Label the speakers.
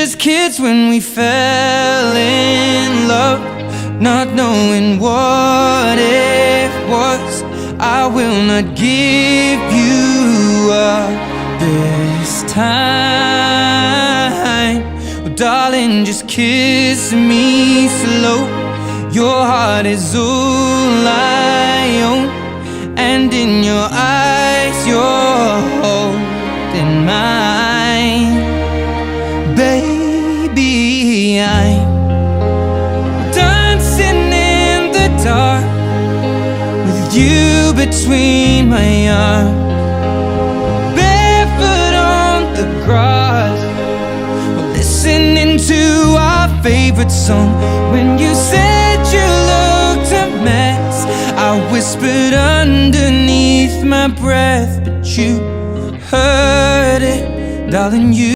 Speaker 1: just kids when we fell in love, not knowing what it was. I will not give you up this time. Well, darling, just kiss me slow. Your heart is all I own, and in your eyes you're holding mine. Baby, I'm dancing in the dark with you between my arms, barefoot on the grass, listening to our favorite song. When you said you looked a mess, I whispered underneath my breath, but you heard it, darling. You